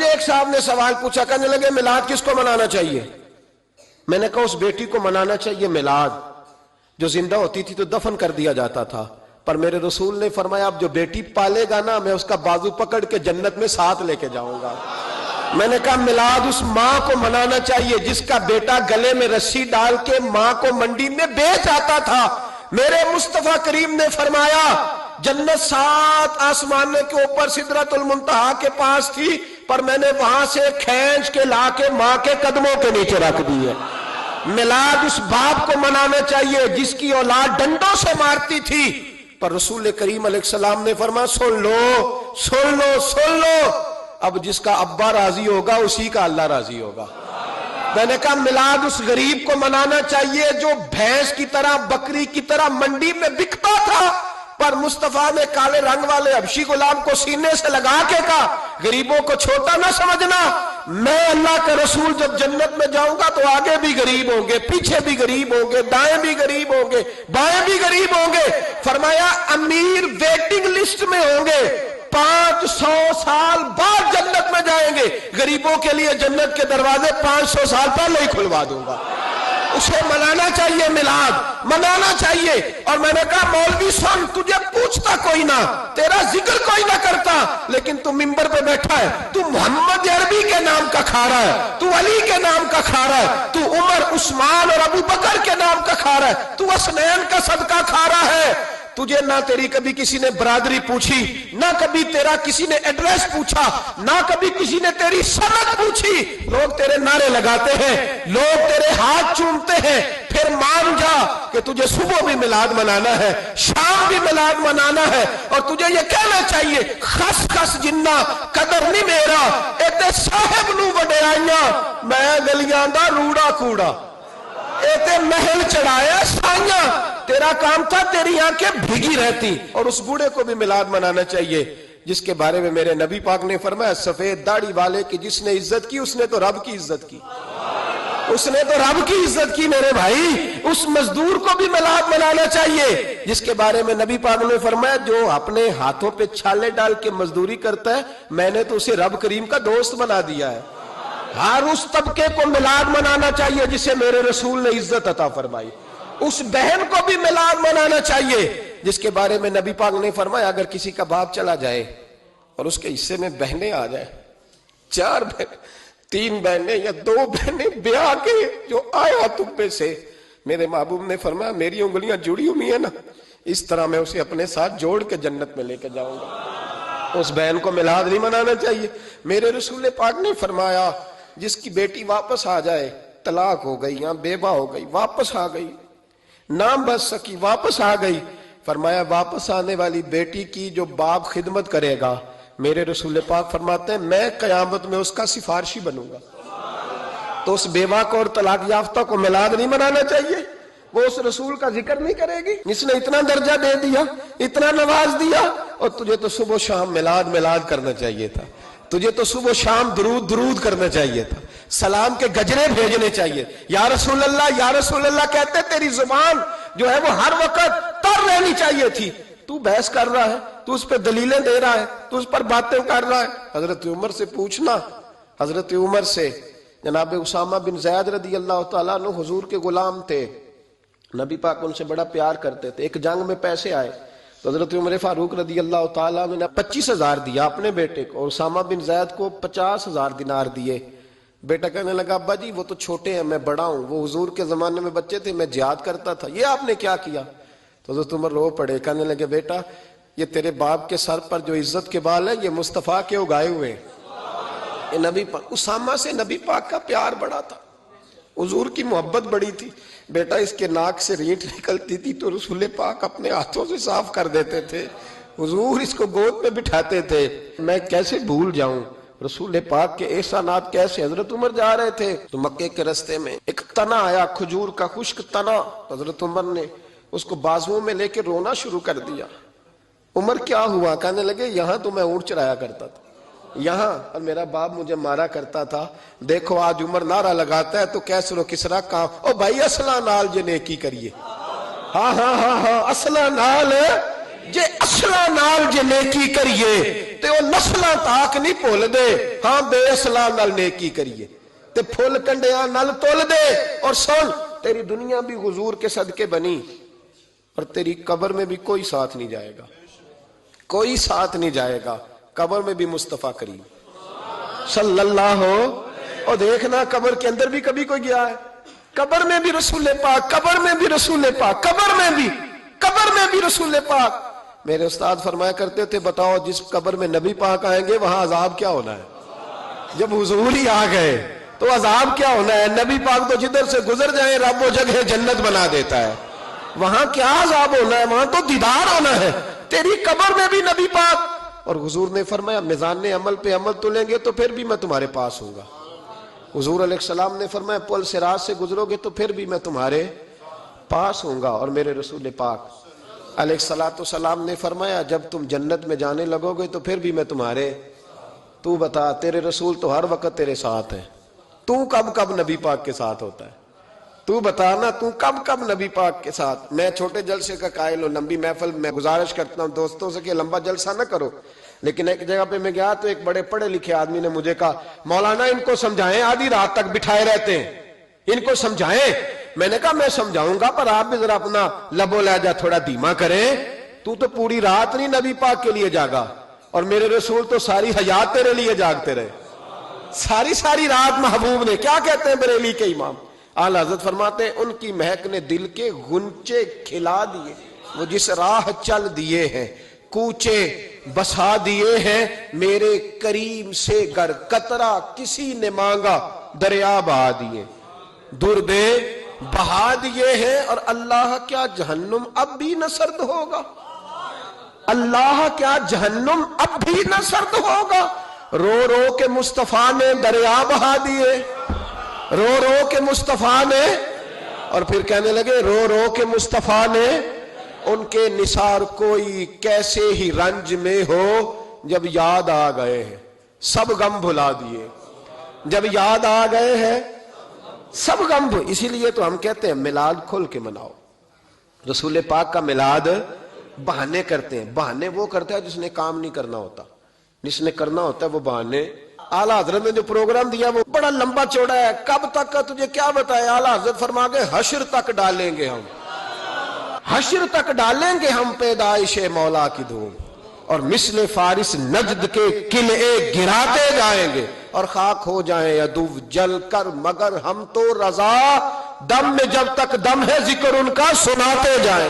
ایک صاحب نے سوال پوچھا، کہنے لگے میلاد کس کو منانا چاہیے؟ میں نے کہا اس بیٹی کو منانا چاہیے میلاد جو زندہ ہوتی تھی تو دفن کر دیا جاتا تھا، پر میرے رسول نے فرمایا اب جو بیٹی پالے گا نا میں اس کا بازو پکڑ کے جنت میں ساتھ لے کے جاؤں گا۔ میں نے کہا میلاد اس ماں کو منانا چاہیے جس کا بیٹا گلے میں رسی ڈال کے ماں کو منڈی میں بیچ آتا تھا۔ میرے مصطفیٰ کریم نے فرمایا جنت 7 آسمان کے اوپر سدرۃ المنتہا کے پاس تھی، پر میں نے وہاں سے کھینچ کے لا کے ماں کے قدموں کے نیچے رکھ دی ہے۔ میلاد اس باپ کو منانا چاہیے جس کی اولاد ڈنڈوں سے مارتی تھی، پر رسول کریم علیہ السلام نے فرمایا سن لو سن لو سن لو، اب جس کا ابا راضی ہوگا اسی کا اللہ راضی ہوگا۔ میں نے کہا میلاد اس غریب کو منانا چاہیے جو بھینس کی طرح بکری کی طرح منڈی میں بکتا تھا، پر مصطفیٰ نے کالے رنگ والے حبشی غلام کو سینے سے لگا کے کہا غریبوں کو چھوٹا نہ سمجھنا، میں اللہ کا رسول جب جنت میں جاؤں گا تو آگے بھی غریب ہوں گے، پیچھے بھی غریب ہوں گے، دائیں بھی غریب ہوں گے، بائیں بھی غریب ہوں گے۔ فرمایا امیر ویٹنگ لسٹ میں ہوں گے، 500 سال بعد جنت میں جائیں گے، غریبوں کے لیے جنت کے دروازے 500 سال پہلے ہی کھلوا دوں گا۔ اسے منانا چاہیے، میلاد منانا چاہیے۔ اور میں نے کہا مولوی سن، تجھے پوچھتا کوئی نہ، تیرا ذکر کوئی نہ کرتا، لیکن تو ممبر پہ بیٹھا ہے، تو محمد عربی کے نام کا کھا رہا ہے، تو علی کے نام کا کھا رہا ہے، تو عمر عثمان اور ابو بکر کے نام کا کھا رہا ہے، تو اسنین کا صدقہ کھا رہا ہے۔ تجھے نہ تیری کبھی کسی نے برادری پوچھی، نہ کبھی تیرا کسی نے ایڈریس پوچھا، نہ کبھی کسی نے تیری سند پوچھی، لوگ تیرے نعرے لگاتے ہیں، لوگ تیرے ہاتھ چومتے ہیں، پھر مان جا کہ تجھے صبح بھی میلاد منانا ہے، شام بھی میلاد منانا ہے، اور تجھے یہ کہنا چاہیے خس خس جنہ قدر نہیں میرا ایتے صاحب نو وڈیائیاں میں گلیاں دا روڑا کوڑا، ایتے محل چڑھایا سائیاں، تیرا کام تھا تیری آنکھیں بھیگی رہتی۔ اور اس بوڑھے کو بھی میلاد منانا چاہیے جس کے بارے میں میرے نبی پاک نے فرمایا سفید داڑھی والے کی جس نے عزت کی اس نے تو رب کی عزت کی، اس نے تو رب کی عزت کی میرے بھائی۔ اس مزدور کو بھی میلاد منانا چاہیے جس کے بارے میں نبی پاک نے فرمایا جو اپنے ہاتھوں پہ چھالے ڈال کے مزدوری کرتا ہے میں نے تو اسے رب کریم کا دوست بنا دیا ہے۔ ہر اس طبقے کو میلاد منانا چاہیے جسے میرے رسول نے عزت عطا فرمائی۔ اس بہن کو بھی میلاد منانا چاہیے جس کے بارے میں نبی پاک نے فرمایا اگر کسی کا باپ چلا جائے اور اس کے حصے میں بہنیں آ جائیں، 4 بہنیں، 3 بہنیں یا 2 بہنیں بیاہ کے جو آیا تبے سے، میرے محبوب نے فرمایا میری انگلیاں جڑی ہوئی ہیں نا اس طرح میں اسے اپنے ساتھ جوڑ کے جنت میں لے کے جاؤں گا۔ اس بہن کو میلاد نہیں منانا چاہیے۔ میرے رسول پاک نے فرمایا جس کی بیٹی واپس آ جائے، طلاق ہو گئی یا بیوہ ہو گئی، واپس آ گئی، نہ بچ سکی واپس آ گئی، فرمایا واپس آنے والی بیٹی کی جو باپ خدمت کرے گا میرے رسول پاک فرماتے ہیں میں قیامت میں اس کا سفارشی بنوں گا۔ تو اس بیوہ کو اور طلاق یافتہ کو میلاد نہیں منانا چاہیے؟ وہ اس رسول کا ذکر نہیں کرے گی جس نے اتنا درجہ دے دیا، اتنا نواز دیا؟ اور تجھے تو صبح و شام میلاد کرنا چاہیے تھا، تجھے تو صبح و شام درود کرنا چاہیے تھا، سلام کے گجرے بھیجنے چاہیے، یا رسول اللہ کہتے تیری زبان جو ہے وہ ہر وقت تر رہنی چاہیے تھی، تو بحث کر رہا ہے، تو اس پہ دلیلیں دے رہا ہے، تو اس پر باتیں کر رہا ہے۔ حضرت عمر سے پوچھنا، حضرت عمر سے، جناب اسامہ بن زید رضی اللہ تعالیٰ عنہ حضور کے غلام تھے، نبی پاک ان سے بڑا پیار کرتے تھے۔ ایک جنگ میں پیسے آئے تو حضرت عمر فاروق رضی اللہ تعالیٰ عنہ نے 25,000 دیا اپنے بیٹے کو، اور اسامہ بن زید کو 50,000 دینار دیے۔ بیٹا کہنے لگا ابا جی وہ تو چھوٹے ہیں میں بڑا ہوں، وہ حضور کے زمانے میں بچے تھے میں جہاد کرتا تھا، یہ آپ نے کیا کیا؟ تو حضرت عمر رو پڑے، کہنے لگے بیٹا یہ تیرے باپ کے سر پر جو عزت کے بال ہیں یہ مصطفیٰ کے اگائے ہوئے ہیں۔ یہ نبی پاک، اسامہ سے نبی پاک کا پیار بڑا تھا، حضور کی محبت بڑی تھی۔ بیٹا اس کے ناک سے رینٹ نکلتی تھی تو رسول پاک اپنے ہاتھوں سے صاف کر دیتے تھے، حضور اس کو گود میں بٹھاتے تھے۔ میں کیسے بھول جاؤں رسول پاک کے احسانات کیسے۔ حضرت عمر جا رہے تھے تو مکے کے رستے میں ایک تنا آیا، کھجور کا خشک تنا، حضرت عمر نے اس کو بازوؤں میں لے کے رونا شروع کر دیا۔ عمر کیا ہوا؟ کہنے لگے یہاں تو میں اونٹ چرایا کرتا تھا، یہاں، اور میرا باپ مجھے مارا کرتا تھا، دیکھو آج عمر نعرہ لگاتا ہے تو کیسر و کسرا کام، او بھائی اصلہ نال جے نیکی کریے، ہاں ہاں ہاں ہاں اصلہ نال جے اصلا نال جے نیکی کریے تے وہ نسلاں تاک نہیں بھول دے، ہاں بے اصلا نال نیکی کریے تے پھول کنڈیاں نال تول دے۔ اور سن، تیری دنیا بھی حضور کے صدقے بنی اور تیری قبر میں بھی کوئی ساتھ نہیں جائے گا، کوئی ساتھ نہیں جائے گا، قبر میں بھی مصطفیٰ کریم صلی اللہ ہو۔ اور دیکھنا قبر کے اندر بھی کبھی کوئی گیا ہے؟ قبر میں بھی رسول پاک، قبر میں بھی رسول پاک، قبر میں بھی رسول پاک۔ میرے استاد فرمایا کرتے تھے بتاؤ جس قبر میں نبی پاک آئیں گے وہاں عذاب کیا ہونا ہے؟ جب حضور ہی آ گئے تو عذاب کیا ہونا ہے؟ نبی پاک تو جدھر سے گزر جائیں رب وہ جگہ جنت بنا دیتا ہے، وہاں کیا عذاب ہونا ہے؟ وہاں تو دیدار ہونا ہے۔ تیری قبر میں بھی نبی پاک۔ اور حضور نے فرمایا میزان عمل پہ عمل تلیں گے تو پھر بھی میں تمہارے پاس ہوں گا۔ حضور علیہ السلام نے فرمایا پل صراط سے گزرو گے تو پھر بھی میں تمہارے پاس ہوں گا۔ اور میرے رسول پاک علیہ السلام نے فرمایا جب تم جنت میں جانے لگو گے تو پھر بھی میں تمہارے۔ تو بتا، تیرے رسول تو ہر وقت تیرے ساتھ ہیں، تو کب کب نبی پاک کے ساتھ ہوتا ہے؟ تو بتا نا، تو کب کب نبی پاک کے ساتھ؟ میں چھوٹے جلسے کا قائل ہوں، لمبی محفل میں گزارش کرتا ہوں دوستوں سے کہ لمبا جلسہ نہ کرو، لیکن ایک جگہ پہ میں گیا تو ایک بڑے پڑھے لکھے آدمی نے مجھے کہا مولانا ان کو سمجھائیں، آدھی رات تک بٹھائے رہتے ہیں، ان کو سمجھائیں۔ میں نے کہا میں سمجھاؤں گا پر آپ بھی ذرا اپنا لب و لہجہ تھوڑا دھیما کریں، تو پوری رات نہیں نبی پاک کے لیے جاگا، اور میرے رسول تو ساری حیات تیرے لیے جاگتے رہے، ساری رات محبوب نے۔ کیا کہتے ہیں بریلی کے امام اعلیٰ حضرت فرماتے ہیں ان کی مہک نے دل کے غنچے کھلا دیے، وہ جس راہ چل دیے ہیں کوچے بسا دیے ہیں، میرے کریم سے گر قطرہ کسی نے مانگا دریا بہا دیے، دردے بہا دیے ہیں۔ اور اللہ کیا جہنم اب بھی نہ سرد ہوگا؟ اللہ کیا جہنم اب بھی نہ سرد ہوگا؟ رو رو کے مصطفیٰ نے دریا بہا دیے، رو رو کے مصطفیٰ نے، اور پھر کہنے لگے رو رو کے مصطفیٰ نے ان کے نثار کوئی کیسے ہی رنج میں ہو، جب یاد آ گئے ہیں سب غم بھلا دیے، جب یاد آ گئے ہیں سب غم اسی لیے تو ہم کہتے ہیں میلاد کھل کے مناؤ۔ رسول پاک کا میلاد بہانے کرتے ہیں، بہانے وہ کرتا ہے جس نے کام نہیں کرنا ہوتا، جس نے کرنا ہوتا ہے وہ بہانے۔ اعلیٰ حضرت نے جو پروگرام دیا وہ بڑا لمبا چوڑا ہے، کب تک کا تجھے کیا بتائے؟ اعلیٰ حضرت فرما گئے حشر تک ڈالیں گے ہم، حشر تک ڈالیں گے ہم پیدائش مولا کی دھوم، اور مثل فارس نجد کے قلعے گراتے جائیں گے، اور خاک ہو جائیں عدو جل کر مگر ہم تو رضا، دم میں جب تک دم ہے ذکر ان کا سناتے جائیں۔